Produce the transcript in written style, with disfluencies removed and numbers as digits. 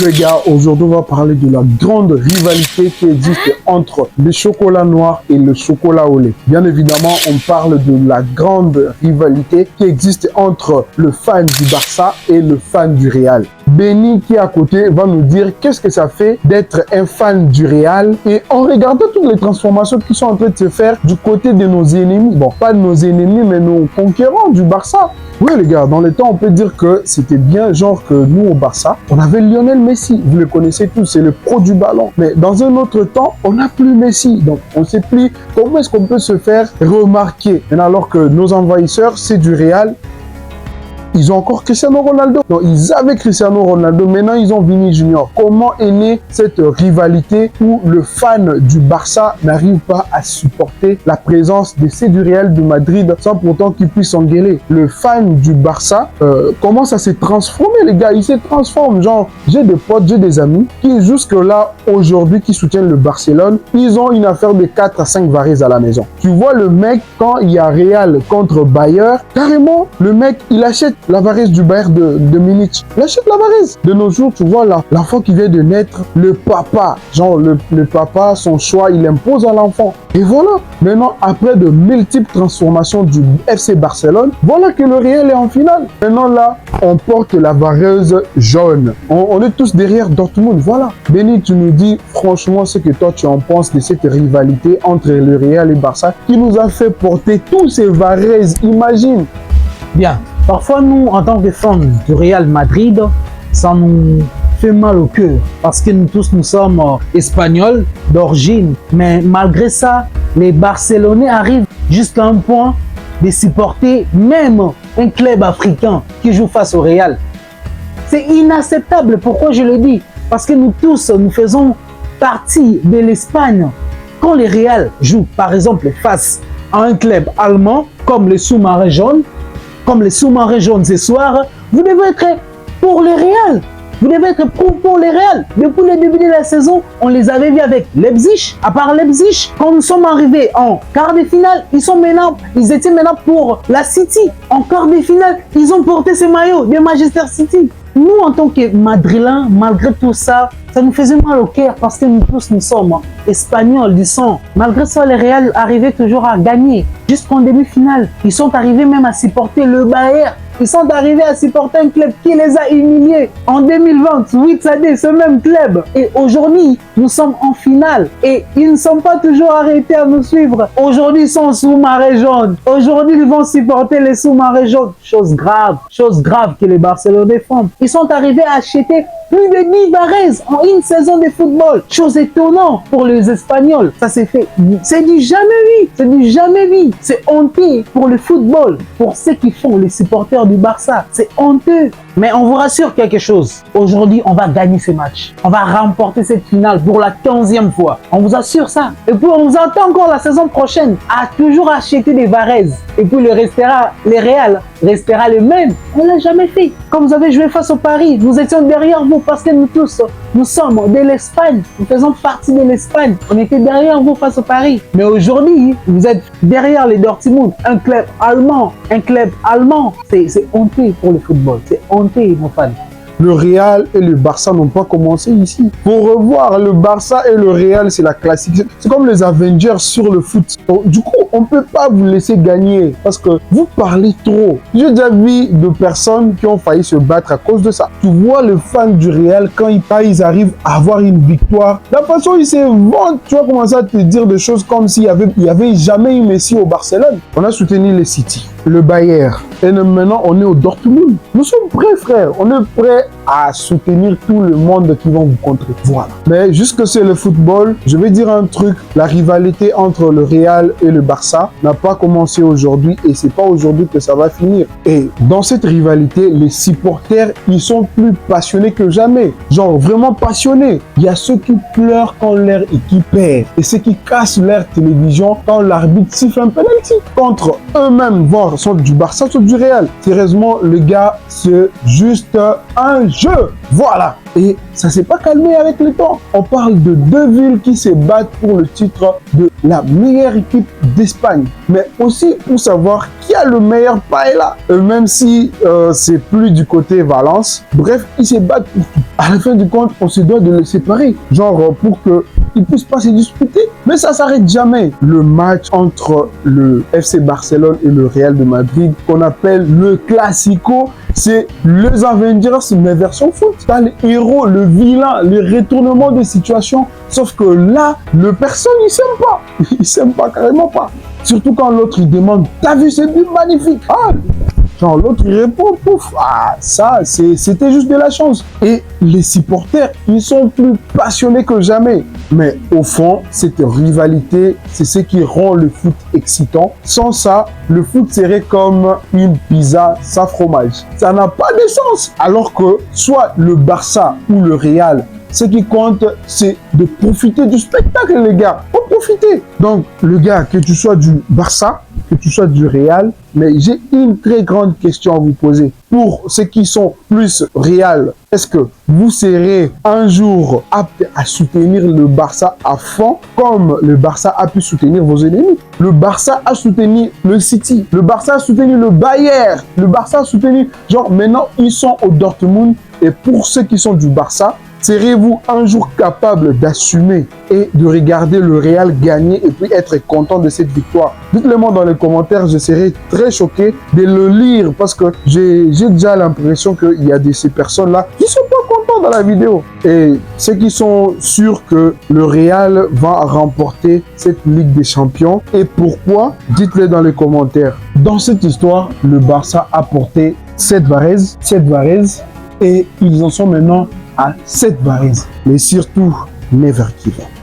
Les gars, aujourd'hui on va parler de la grande rivalité qui existe entre le chocolat noir et le chocolat au lait. Bien évidemment, on parle de la grande rivalité qui existe entre le fan du Barça et le fan du Real. Benny qui est à côté va nous dire qu'est-ce que ça fait d'être un fan du Real et en regardant toutes les transformations qui sont en train de se faire du côté de nos ennemis, bon pas de nos ennemis mais nos concurrents du Barça. Oui les gars, dans les temps on peut dire que c'était bien genre que nous au Barça, on avait Lionel Messi, vous le connaissez tous, c'est le pro du ballon. Mais dans un autre temps, on n'a plus Messi, donc on ne sait plus comment est-ce qu'on peut se faire remarquer. Et alors que nos envahisseurs, c'est du Real. Ils ont encore Cristiano Ronaldo. Donc, ils avaient Cristiano Ronaldo. Maintenant, ils ont Vini Junior. Comment est née cette rivalité où le fan du Barça n'arrive pas à supporter la présence de ceux du Real de Madrid sans pourtant qu'ils puissent s'engueuler? Le fan du Barça commence à se transformer, les gars. Il se transforme. Genre, j'ai des potes, j'ai des amis qui jusque-là, aujourd'hui, qui soutiennent le Barcelone, ils ont une affaire de 4 à 5 Varese à la maison. Tu vois le mec, quand il y a Real contre Bayer, carrément, le mec, il achète la Varese du Bayern de Munich. Il achète la Varese. De nos jours, tu vois, l'enfant qui vient de naître, le papa, genre le papa, son choix, il impose à l'enfant. Et voilà. Maintenant, après de multiples transformations du FC Barcelone, voilà que le Real est en finale. Maintenant, là, on porte la Varese jaune. On est tous derrière Dortmund. Voilà. Benny, tu nous dis franchement ce que toi, tu en penses de cette rivalité entre le Real et Barça qui nous a fait porter tous ces Varese. Imagine. Bien. Parfois, nous, en tant que fans du Real Madrid, ça nous fait mal au cœur parce que nous tous, nous sommes espagnols d'origine. Mais malgré ça, les Barcelonais arrivent jusqu'à un point de supporter même un club africain qui joue face au Real. C'est inacceptable. Pourquoi je le dis? Parce que nous tous, nous faisons partie de l'Espagne. Quand les Real jouent, par exemple, face à un club allemand comme les sous-marins jaunes, comme les sous-marins jaunes ce soir, vous devez être pour le Real. Vous devez être pour le Real. Depuis le début de la saison, on les avait vus avec Leipzig. À part Leipzig, quand nous sommes arrivés en quart de finale, ils étaient maintenant pour la City. En quart de finale, ils ont porté ce maillot de Manchester City. Nous, en tant que Madrilèns, malgré tout ça, ça nous faisait mal au cœur parce que nous tous, nous sommes espagnols du sang. Malgré ça, les Real arrivaient toujours à gagner jusqu'en demi-finale. Ils sont arrivés même à supporter le Bayern. Ils sont arrivés à supporter un club qui les a humiliés en 2020, 8-2, ce même club. Et aujourd'hui, nous sommes en finale et ils ne sont pas toujours arrêtés à nous suivre. Aujourd'hui, ils sont sous-marins jaunes. Aujourd'hui, ils vont supporter les sous-marins jaunes. Chose grave que les Barcelonais font. Ils sont arrivés à acheter plus de 10 Varese en une saison de football. Chose étonnante pour les Espagnols. Ça s'est fait. C'est du jamais vu. C'est du jamais vu. C'est honteux pour le football. Pour ceux qui font les supporters du Barça. C'est honteux. Mais on vous rassure quelque chose. Aujourd'hui, on va gagner ce match. On va remporter cette finale pour la 15e fois. On vous assure ça. Et puis, on vous attend encore la saison prochaine à toujours acheter des Varese. Et puis, le Real restera le même. On l'a jamais fait. Quand vous avez joué face au Paris, nous étions derrière vous parce que nous tous, nous sommes de l'Espagne. Nous faisons partie de l'Espagne. On était derrière vous face au Paris. Mais aujourd'hui, vous êtes derrière les Dortmund. Un club allemand. C'est honteux pour le football. C'est honteux, mon fan. Le Real et le Barça n'ont pas commencé ici. Pour revoir le Barça et le Real, c'est la classique. C'est comme les Avengers sur le foot. Du coup, on ne peut pas vous laisser gagner parce que vous parlez trop. J'ai déjà vu de personnes qui ont failli se battre à cause de ça. Tu vois le fan du Real, quand ils arrivent à avoir une victoire, la façon ils se vantent, tu vas commencer à te dire des choses comme s'il y avait jamais eu Messi au Barcelone. On a soutenu les City, le Bayern. Et maintenant, on est au Dortmund. Nous sommes prêts, frère. On est prêts à soutenir tout le monde qui vont vous contrer. Voilà. Mais jusque c'est le football, je vais dire un truc. La rivalité entre le Real et le Barça n'a pas commencé aujourd'hui et c'est pas aujourd'hui que ça va finir. Et dans cette rivalité, les supporters, ils sont plus passionnés que jamais. Genre vraiment passionnés. Il y a ceux qui pleurent quand leur équipe perd et ceux qui cassent leur télévision quand l'arbitre siffle un penalty. Contre eux-mêmes vont joueurs sont du Barça, sont du Real. Sérieusement, les gars, c'est juste un jeu. Voilà. Et ça s'est pas calmé avec le temps. On parle de deux villes qui se battent pour le titre de la meilleure équipe d'Espagne. Mais aussi pour savoir qui a le meilleur paella. Même si c'est plus du côté Valence. Bref, ils se battent pour tout. À la fin du compte, on se doit de les séparer. Genre pour qu'ils puissent pas se disputer. Mais ça s'arrête jamais. Le match entre le FC Barcelone et le Real de Madrid, qu'on appelle le Classico, c'est les Avengers, mais version foot. T'as les héros, le vilain, les retournements de situation. Sauf que là, le personne, il s'aime pas. Il s'aime pas, carrément pas. Surtout quand l'autre, il demande, t'as vu ce but magnifique? Ah, genre l'autre, il répond, pouf, ah, ça, c'était juste de la chance. Et les supporters, ils sont plus passionnés que jamais. Mais au fond, cette rivalité, c'est ce qui rend le foot excitant. Sans ça, le foot serait comme une pizza sans fromage. Ça n'a pas de sens. Alors que soit le Barça ou le Real, ce qui compte, c'est de profiter du spectacle, les gars. Faut profiter. Donc, le gars, que tu sois du Barça, que tu sois du Real, mais j'ai une très grande question à vous poser. Pour ceux qui sont plus Real, est-ce que vous serez un jour apte à soutenir le Barça à fond, comme le Barça a pu soutenir vos ennemis? Le Barça a soutenu le City, le Barça a soutenu le Bayern, le Barça a soutenu... Genre, maintenant, ils sont au Dortmund. Et pour ceux qui sont du Barça, serez-vous un jour capable d'assumer et de regarder le Real gagner et puis être content de cette victoire? Dites-le moi dans les commentaires, je serai très choqué de le lire parce que j'ai déjà l'impression qu'il y a de ces personnes-là qui sont pas contents dans la vidéo. Et ceux qui sont sûrs que le Real va remporter cette Ligue des Champions et pourquoi, dites-le dans les commentaires. Dans cette histoire, le Barça a porté 7 Varese et ils en sont maintenant à 7 Varese. Mais surtout, never give up.